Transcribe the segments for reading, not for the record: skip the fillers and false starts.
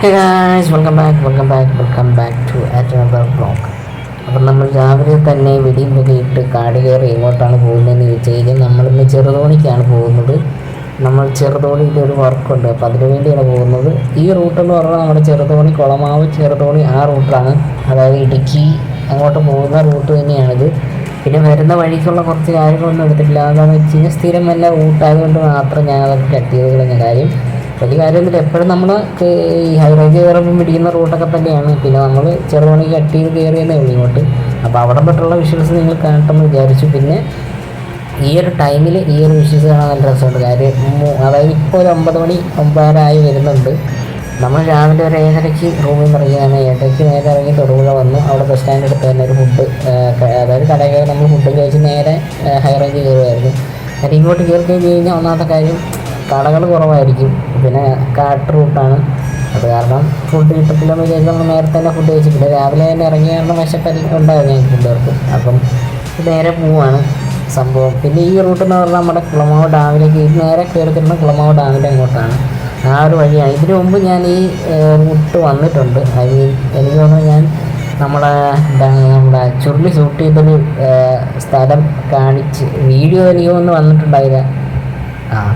Hey guys, welcome back to another vlog. അപ്പം നമ്മൾ രാവിലെ തന്നെ വെടിയുമ്പൊക്കെ ഇട്ട് കാട് കയറി എങ്ങോട്ടാണ് പോകുന്നതെന്ന് ചോദിച്ചു കഴിഞ്ഞാൽ നമ്മളിന്ന് ചെറുതോണിക്കാണ് പോകുന്നത്. നമ്മൾ ചെറുതോണിയിൽ ഒരു വർക്കുണ്ട്, അപ്പോൾ അതിനു വേണ്ടിയാണ് പോകുന്നത്. ഈ റൂട്ടെന്ന് പറഞ്ഞാൽ നമ്മുടെ ചെറുതോണി, കുളമാവ്, ചെറുതോണി ആ റൂട്ടാണ്, അതായത് ഇടുക്കി അങ്ങോട്ട് പോകുന്ന റൂട്ട് തന്നെയാണിത്. പിന്നെ വരുന്ന വഴിക്കുള്ള കുറച്ച് കാര്യങ്ങളൊന്നും എടുത്തിട്ടില്ല. അതാണെന്ന് വെച്ച് കഴിഞ്ഞാൽ സ്ഥിരം വല്ല റൂട്ടായതുകൊണ്ട് മാത്രം ഞാൻ അതൊക്കെ കട്ട് ചെയ്ത് കളഞ്ഞ കാര്യം. വലിയ കാര്യമൊന്നുമില്ല, എപ്പോഴും നമ്മൾ ഈ ഹൈ റേഞ്ച് കയറുമ്പോൾ പിടിക്കുന്ന റൂട്ടൊക്കെ തന്നെയാണ്. പിന്നെ നമ്മൾ ചെറുതോണി കട്ട് ചെയ്ത് കയറിയെന്നേ ഉള്ളൂ ഇങ്ങോട്ട്. അപ്പോൾ അവിടെ തൊട്ടുള്ള വിഷ്വൽസ് നിങ്ങൾ കാണട്ടെന്ന് വിചാരിച്ചു. പിന്നെ ഈ ഒരു ടൈമിൽ ഈ ഒരു വിഷ്വൽസ് കാണാൻ നല്ല രസമുണ്ട്. കാര്യം അതായത് ഇപ്പോൾ ഒരു 9 മണി 9:30 വരുന്നുണ്ട്. നമ്മൾ രാവിലെ ഒരു 7:30 റൂമിൽ നിന്ന് ഇറങ്ങിയാണ്. 7:30 നേരെ ഇറങ്ങി തൊടുപുഴ വന്നു. അവിടെ ബസ് സ്റ്റാൻഡ് അടുത്ത് തന്നെ ഒരു ഫുഡ്, അതായത് കടയിൽ നമ്മൾ ഫുഡ് കഴിച്ച് നേരെ ഹൈ റേഞ്ച് കയറുമായിരുന്നു. കാര്യം ഇങ്ങോട്ട് കയറി കഴിഞ്ഞ് കഴിഞ്ഞാൽ ഒന്നാമത്തെ കാര്യം കടകൾ കുറവായിരിക്കും, പിന്നെ കാട്ട് റൂട്ടാണ്. അത് കാരണം ഫുഡ് കിട്ടത്തില്ലെന്ന് വിചാരിച്ച് നമ്മൾ നേരത്തെ തന്നെ ഫുഡ് കഴിച്ചിട്ടില്ല. രാവിലെ തന്നെ ഇറങ്ങിയ കാരണം വിശപ്പെല്ലാം ഉണ്ടായിരുന്നു ഞങ്ങൾക്ക് ഫുഡുകൾക്ക്. അപ്പം നേരെ പോവാണ് സംഭവം. പിന്നെ ഈ റൂട്ട് എന്ന് പറഞ്ഞാൽ നമ്മുടെ കുളമാവ് ഡാമിലേക്ക് നേരെ കയറിത്തരുന്ന കുളമാവ് ഡാമിൻ്റെ അങ്ങോട്ടാണ്, ആ ഒരു വഴിയാണ്. ഇതിനു മുമ്പ് ഞാൻ ഈ റൂട്ട് വന്നിട്ടുണ്ട്. എനിക്ക് തോന്നുന്നു ഞാൻ നമ്മുടെ ചുരുളി ഷൂട്ട് ചെയ്തൊരു സ്ഥലം കാണിച്ച് വീഡിയോ എനിക്ക് ഒന്ന് വന്നിട്ടുണ്ടായില്ല.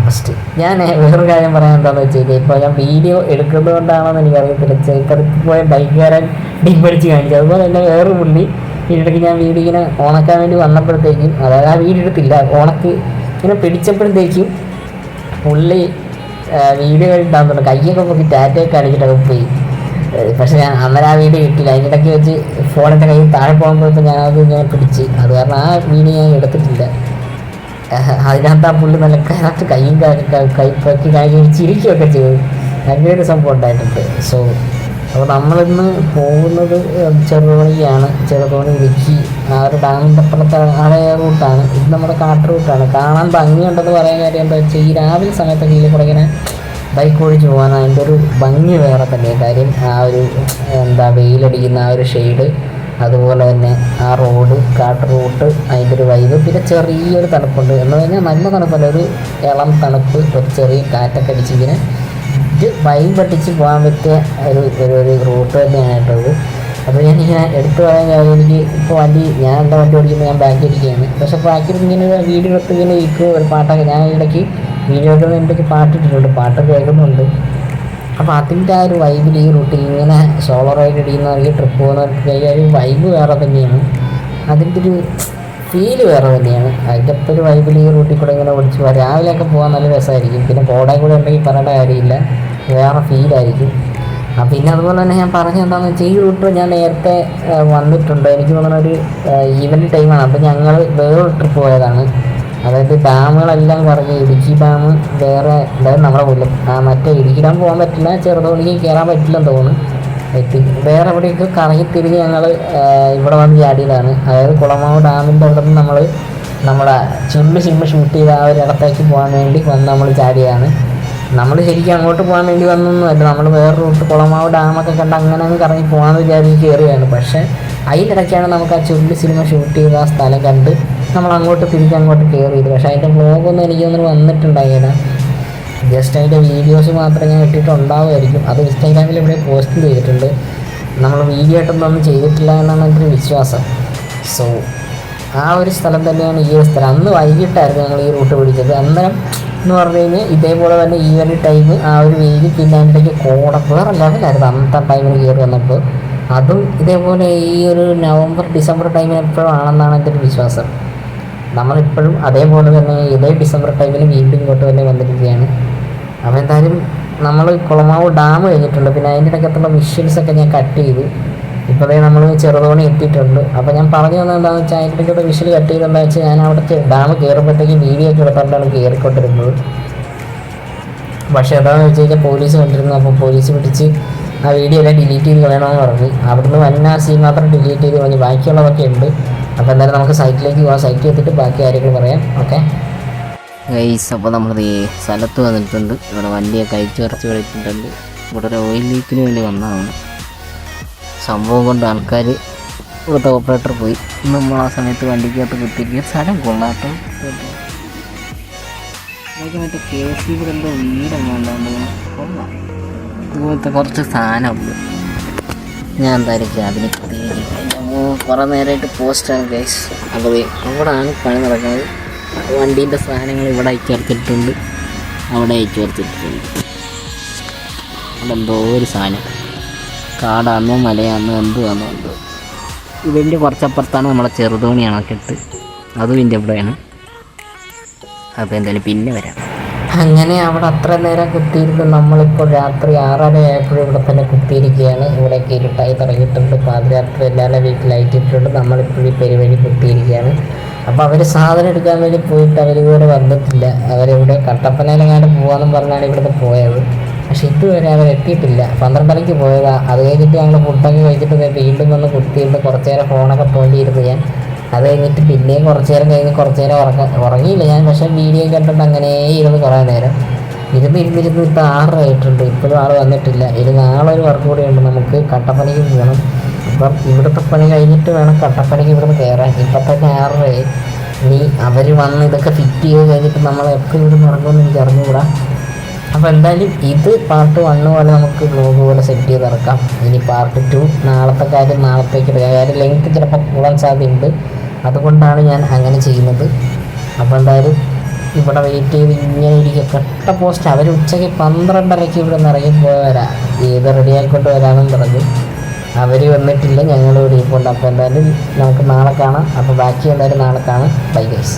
ഫസ്റ്റ് ഞാൻ വേറൊരു കാര്യം പറയാൻ എന്താണെന്ന് വെച്ച് കഴിഞ്ഞാൽ, ഇപ്പോൾ ഞാൻ വീഡിയോ എടുക്കുന്നത് കൊണ്ടാണെന്ന് എനിക്കറിയത്തില്ല, ചെറുപ്പത്തിൽ പോയ ബൈക്കുകാരൻ ഡിമ്പടിച്ച് കാണിച്ചു. അതുപോലെ തന്നെ വേറൊരു പുള്ളി ഇതിനിടയ്ക്ക് ഞാൻ വീഡിയോ ഇങ്ങനെ ഉണക്കാൻ വേണ്ടി വന്നപ്പോഴത്തേക്കും, അതായത് ആ വീഡിയോ എടുത്തില്ല, ഉണക്ക് ഇങ്ങനെ പിടിച്ചപ്പോഴത്തേക്കും പുള്ളി വീഡിയോ ഇട്ടാൻ തുടങ്ങി, കയ്യൊക്കെ നോക്കി ടാറ്റയൊക്കെ കാണിച്ചിട്ടൊക്കെ പോയി. പക്ഷെ ഞാൻ അന്നേരം ആ വീഡിയോ കിട്ടില്ല. അതിനിടയ്ക്ക് വെച്ച് ഫോണിൻ്റെ കയ്യിൽ താഴെ പോകുമ്പോഴത്തെ ഞാനത് ഇങ്ങനെ പിടിച്ച്, അത് കാരണം ആ വീഡിയോ ഞാൻ എടുത്തിട്ടില്ല. അതിനകത്ത് ആ പുള്ളി നല്ല കറക്റ്റ് കൈയും കൈപ്പൊക്കി കാര്യം ചിരിക്കുകയൊക്കെ ചെയ്തു. അങ്ങനെയൊരു സംഭവം ഉണ്ടായിട്ടുണ്ട്. സോ അപ്പോൾ നമ്മളിന്ന് പോകുന്നത് ചെറുതോണിയാണ്. ചെറുതോണി ഇടുക്കി ആ ഒരു ഡാമിൻ്റെ അപ്പുറത്തെ ആളെ റൂട്ടാണ്. ഇത് നമ്മുടെ കാട്ട് റൂട്ടാണ്. കാണാൻ ഭംഗിയുണ്ടെന്ന് പറയാൻ കാര്യം എന്താ വെച്ചാൽ, ഈ രാവിലെ സമയത്തൊക്കെ ഇതിൽ കൂടെ ഇങ്ങനെ ബൈക്ക് ഓടിച്ച് പോകാൻ അതിൻ്റെ ഒരു ഭംഗി വേറെ തന്നെ. കാര്യം ആ ഒരു വെയിലടിക്കുന്ന ആ ഒരു ഷെയ്ഡ്, അതുപോലെ തന്നെ ആ റോഡ്, കാട്ട് റൂട്ട്, അതിൻ്റെ ഒരു വൈബ്, പിന്നെ ചെറിയൊരു തണുപ്പുണ്ട്. എന്ന് പറഞ്ഞാൽ നല്ല തണുപ്പല്ല, ഒരു ഇളം തണുപ്പ്, ഒരു ചെറിയ കാറ്റൊക്കെ അടിച്ച് ഇങ്ങനെ വൈബ് അടിച്ച് പോകാൻ പറ്റിയ ഒരു റൂട്ട് തന്നെയായിട്ടുള്ളത്. അപ്പോൾ ഞാനിങ്ങനെ എടുത്തു പറയാൻ കാര്യം, എനിക്ക് ഇപ്പോൾ ഞാൻ എൻ്റെ വണ്ടി ഓടിക്കുമ്പോൾ ഞാൻ ബാക്കിൽ ഇരിക്കുകയാണ്. പക്ഷേ ബാക്കിൽ ഇങ്ങനെ വീഡിയോ എടുത്ത് ഇങ്ങനെ ഇരിക്കും ഒരു പാട്ടൊക്കെ. ഞാൻ ഇടയ്ക്ക് വീഡിയോ എടുക്കുന്ന ഇടയ്ക്ക് പാട്ടിട്ടിട്ടുണ്ട്, പാട്ട് കേൾക്കുന്നുണ്ട്. അപ്പോൾ അതിൻ്റെ ആ ഒരു വൈബിൽ ഈ റൂട്ടിൽ ഇങ്ങനെ സോളോ റൈഡ് അടിക്കുന്നവർക്ക്, ട്രിപ്പ് പോകുന്നവർക്ക് ആ ഒരു വൈബ് വേറെ തന്നെയാണ്, അതിൻ്റെ ഒരു ഫീല് വേറെ തന്നെയാണ്. അതിൻ്റെ ഒപ്പം ഒരു വൈബിൽ ഈ റൂട്ടിൽ കൂടെ ഇങ്ങനെ ഓടിച്ച് പോകാം. രാവിലെയൊക്കെ പോകാൻ നല്ല രസമായിരിക്കും. പിന്നെ കോടയും കൂടെ ഉണ്ടെങ്കിൽ പറയേണ്ട കാര്യമില്ല, വേറെ ഫീലായിരിക്കും. പിന്നെ അതുപോലെ തന്നെ ഞാൻ പറഞ്ഞത് എന്താണെന്ന് വെച്ചാൽ, ഈ റൂട്ടിൽ ഞാൻ നേരത്തെ വന്നിട്ടുണ്ട്. എനിക്ക് തോന്നുന്ന ഒരു ഈവനിങ് ടൈമാണ്. അപ്പോൾ ഞങ്ങൾ വേറൊരു ട്രിപ്പ് പോയതാണ്. അതായത് ഡാമുകളെല്ലാം കറങ്ങി, ഇടുക്കി ഡാം വേറെ, അതായത് നമ്മുടെ മറ്റേ ഇടുക്കി ഡാം പോകാൻ പറ്റില്ല, ചെറുതോണിക്ക് കയറാൻ പറ്റില്ലെന്ന് തോന്നുന്നു. വേറെ എവിടെയൊക്കെ കറങ്ങി തിരിഞ്ഞ് ഞങ്ങൾ ഇവിടെ വന്ന് ചാടിയതാണ്. അതായത് കുളമാവ് ഡാമിൻ്റെ അവിടെ നിന്ന് നമ്മുടെ ചുരുളി സിനിമ ഷൂട്ട് ചെയ്ത ആ ഒരു ഇടത്തേക്ക് പോകാൻ വേണ്ടി വന്ന് നമ്മൾ ചാടിയതാണ്. നമ്മൾ ശരിക്കും അങ്ങോട്ട് പോകാൻ വേണ്ടി വന്നൊന്നുമല്ല, നമ്മൾ വേറെ റൂട്ട് കുളമാവ് ഡാമൊക്കെ കണ്ട് അങ്ങനെ അങ്ങ് കറങ്ങി പോകാമെന്ന് വിചാരിച്ച് കയറുകയാണ്. പക്ഷേ അതിനിടയ്ക്കാണ് നമുക്ക് ആ ചുരുളി സിനിമ ഷൂട്ട് ചെയ്ത ആ സ്ഥലം കണ്ട് നമ്മൾ അങ്ങോട്ട് തിരിച്ചങ്ങോട്ട് കയറിയത്. പക്ഷേ അതിൻ്റെ വ്ളോഗൊന്നും എനിക്കൊന്നും വന്നിട്ടുണ്ടായില്ല. ജസ്റ്റ് അതിൻ്റെ വീഡിയോസ് മാത്രമേ ഞാൻ ഇട്ടിട്ടുണ്ടാവുമായിരിക്കും. അത് ഇൻസ്റ്റാഗ്രാമിൽ ഇവിടെ പോസ്റ്റ് ചെയ്തിട്ടുണ്ട്. നമ്മൾ വീഡിയോ ആയിട്ടൊന്നും ചെയ്തിട്ടില്ല എന്നാണ് എൻ്റെ ഒരു വിശ്വാസം. സോ ആ ഒരു സ്ഥലം തന്നെയാണ് ഈ ഒരു സ്ഥലം. അന്ന് വൈകിട്ടായിരുന്നു ഞങ്ങൾ ഈ റൂട്ട് പിടിച്ചത്. അന്നേരം എന്ന് പറഞ്ഞു കഴിഞ്ഞാൽ ഇതേപോലെ തന്നെ ഈ ഒരു ടൈം, ആ ഒരു വെയിൽ, പിന്നെ അതിൻ്റെ ഇടയ്ക്ക് കോട വേറെ ലെവലായിരുന്നു അന്നത്തെ ടൈമിൽ കയറി വന്നപ്പോൾ. അതും ഇതേപോലെ ഈ ഒരു നവംബർ ഡിസംബർ ടൈമിൽ എപ്പോഴും ആണെന്നാണ് എൻ്റെ ഒരു വിശ്വാസം. നമ്മളിപ്പോഴും അതേപോലെ തന്നെ ഇതേ ഡിസംബർ ടൈമിൽ വീണ്ടും ഇങ്ങോട്ട് തന്നെ വന്നിരിക്കുകയാണ്. അപ്പോൾ എന്തായാലും നമ്മൾ കുളമാവ് ഡാം കഴിഞ്ഞിട്ടുണ്ട്. പിന്നെ അതിൻ്റെ ഇടയ്ക്കത്തുള്ള വിഷ്വൽസൊക്കെ ഞാൻ കട്ട് ചെയ്തു. ഇപ്പോഴേ നമ്മൾ ചെറുതോണി എത്തിയിട്ടുണ്ട്. അപ്പോൾ ഞാൻ പറഞ്ഞു തന്നത് എന്താണെന്ന് വെച്ചാൽ, അതിൻ്റെ ഇടയ്ക്കുള്ള വിഷ്വൽ കട്ട് ചെയ്തെന്താണെന്ന് വെച്ചാൽ, ഞാൻ അവിടെ ഡാം കയറുമ്പോഴത്തേക്കും വീഡിയോ ഒക്കെ എടുത്തുകൊണ്ടാണ് കയറിക്കൊണ്ടിരുന്നത്. പക്ഷേ എന്താണെന്ന് വെച്ച് കഴിഞ്ഞാൽ പോലീസ് കണ്ടിരുന്നു. അപ്പോൾ പോലീസ് പിടിച്ച് ആ വീഡിയോ എല്ലാം ഡിലീറ്റ് ചെയ്ത് കളയണമെന്ന് പറഞ്ഞ്, അവിടുന്ന് വന്ന സീൻ മാത്രം ഡിലീറ്റ് ചെയ്ത് പറഞ്ഞ് ബാക്കിയുള്ളതൊക്കെ ഉണ്ട്. അപ്പോൾ എന്തായാലും നമുക്ക് സൈറ്റിലേക്ക് പോകാം. സൈറ്റിൽ എത്തിയിട്ട് ബാക്കി കാര്യങ്ങൾ പറയാം. ഓക്കെ ഗൈസ്, അപ്പോൾ നമ്മൾ ഈ സ്ഥലത്ത് വന്നിട്ടുണ്ട്. ഇവിടെ വണ്ടിയൊക്കെ അയച്ചുറച്ച് കളിച്ചിട്ടുണ്ട്. ഇവിടെ ഒരു ഓയിൽ ലീക്കിന് വേണ്ടി വന്നതാണ്. സംഭവം കൊണ്ട് ആൾക്കാർ ഇവിടുത്തെ ഓപ്പറേറ്റർ പോയി. നമ്മൾ ആ സമയത്ത് വണ്ടിക്കകത്ത് കുത്തിരിക്കുക. സ്ഥലം കൊള്ളാട്ടോ. മറ്റേ KSB എന്തോ വീടെങ്ങാണ്ടാണ് കൊള്ളാം. ഇതുപോലത്തെ കുറച്ച് സാധനമുണ്ട്. ഞാൻ എന്തായാലും ക്യാബിനിൽ കുറേ നേരമായിട്ട് പോസ്റ്റാണ് ഗൈസ്. അപ്പോൾ അവിടെയാണ് പണി നടക്കുന്നത്. വണ്ടീൻ്റെ സാധനങ്ങൾ ഇവിടെ അയച്ചു ചേർത്തിട്ടുണ്ട്, അവിടെ അയച്ചു ചേർത്തിട്ടുണ്ട്. അവിടെ എന്തോ ഒരു സാധനം കാടാന്നോ മലയാന്നോ എന്തുവാന്നോ എന്തോ. ഇതിൻ്റെ കുറച്ചപ്പുറത്താണ് നമ്മളെ ചെറുതോണി അണക്കെട്ട്, അതും ഇതിൻ്റെ ഇവിടെയാണ്. അപ്പോൾ എന്തായാലും പിന്നെ വരാം. അങ്ങനെ അവിടെ അത്ര നേരം കുത്തിയിരുന്ന് നമ്മളിപ്പോൾ രാത്രി 6:30 ആയപ്പോഴും ഇവിടെ തന്നെ കുത്തിയിരിക്കുകയാണ്. ഇവിടേക്ക് ഇരുട്ടായി തുടങ്ങിയിട്ടുണ്ട്. പാതിരാത്രി എല്ലാവരുടെ വീട്ടിൽ ലൈറ്റ് ഇട്ടിട്ടുണ്ട്. നമ്മളിപ്പോൾ ഈ പെരുവഴി കുത്തിയിരിക്കുകയാണ്. അപ്പോൾ അവർ സാധനം എടുക്കാൻ വേണ്ടി പോയിട്ട് അവരിതുവരെ വന്നിട്ടില്ല. അവരിവിടെ കട്ടപ്പനയിലെങ്ങാണ്ട് പോകാമെന്നും പറഞ്ഞാണ് ഇവിടുന്ന് പോയത്. പക്ഷെ ഇതുവരെ അവരെത്തിയിട്ടില്ല. 12:30 പോയതാണ്. അത് കഴിഞ്ഞിട്ട് ഞങ്ങൾ ഫുഡൊക്കെ കഴിച്ചിട്ട് വീണ്ടും വന്ന് കുത്തിയിരുന്ന് കുറച്ച് നേരം ഫോണൊക്കെ തോണ്ടിയിരുന്നു ഞാൻ. അത് കഴിഞ്ഞിട്ട് പിന്നെയും കുറച്ച് നേരം കുറച്ച് നേരം ഉറങ്ങിയില്ല ഞാൻ. പക്ഷേ വീഡിയോ കണ്ടിട്ട് അങ്ങനെ ഇരുന്ന് കുറേ നേരം ഇരുന്നിരുന്ന് ഇപ്പോൾ 6:30 ആയിട്ടുണ്ട്. ഇപ്പോഴും ആൾ വന്നിട്ടില്ല. ഇനി നാളെ ഒരു വർക്ക് കൂടി ഉണ്ട്, നമുക്ക് കട്ടപ്പനയ്ക്ക് പോകണം. അപ്പം ഇവിടുത്തെ പണി കഴിഞ്ഞിട്ട് വേണം കട്ടപ്പനയ്ക്ക് ഇവിടുന്ന് കയറാൻ. ഇപ്പം തന്നെ 6:30 ആയി. ഇനി അവർ വന്ന് ഇതൊക്കെ ഫിറ്റ് ചെയ്ത് കഴിഞ്ഞിട്ട് നമ്മൾ എപ്പോൾ ഇവിടുന്ന് ഇറങ്ങുമെന്ന് എനിക്ക് അറിഞ്ഞുകൂടാ. അപ്പോൾ എന്തായാലും ഇത് പാർട്ട് 1 പോലെ നമുക്ക് വ്ലോഗ് പോലെ സെറ്റ് ചെയ്ത് ഇറക്കാം. ഇനി പാർട്ട് 2 നാളത്തെ കാര്യം നാളത്തേക്ക് എടുക്കാം. കാര്യം ലെങ്ത് ചിലപ്പോൾ കൂടാൻ സാധ്യതയുണ്ട്. അതുകൊണ്ടാണ് ഞാൻ അങ്ങനെ ചെയ്യുന്നത്. അപ്പോൾ എന്തായാലും ഇവിടെ വെയിറ്റ് ചെയ്ത് ഇങ്ങനെ ഇരിക്കുക. കെട്ട പോസ്റ്റ് അവർ ഉച്ചയ്ക്ക് 12:30 ഇവിടെ നിന്ന് ഇറങ്ങിപ്പോയവരാ. ഇത് റെഡിയാക്കിക്കൊണ്ട് വരാമെന്നും പറഞ്ഞു. അവർ വന്നിട്ടില്ല, ഞങ്ങൾ ഇവിടെ ഇരിപ്പുണ്ട്. അപ്പോൾ എന്തായാലും നമുക്ക് നാളെ കാണാം. അപ്പോൾ ബാക്കി എന്തായാലും നാളെ കാണാം. Bye guys.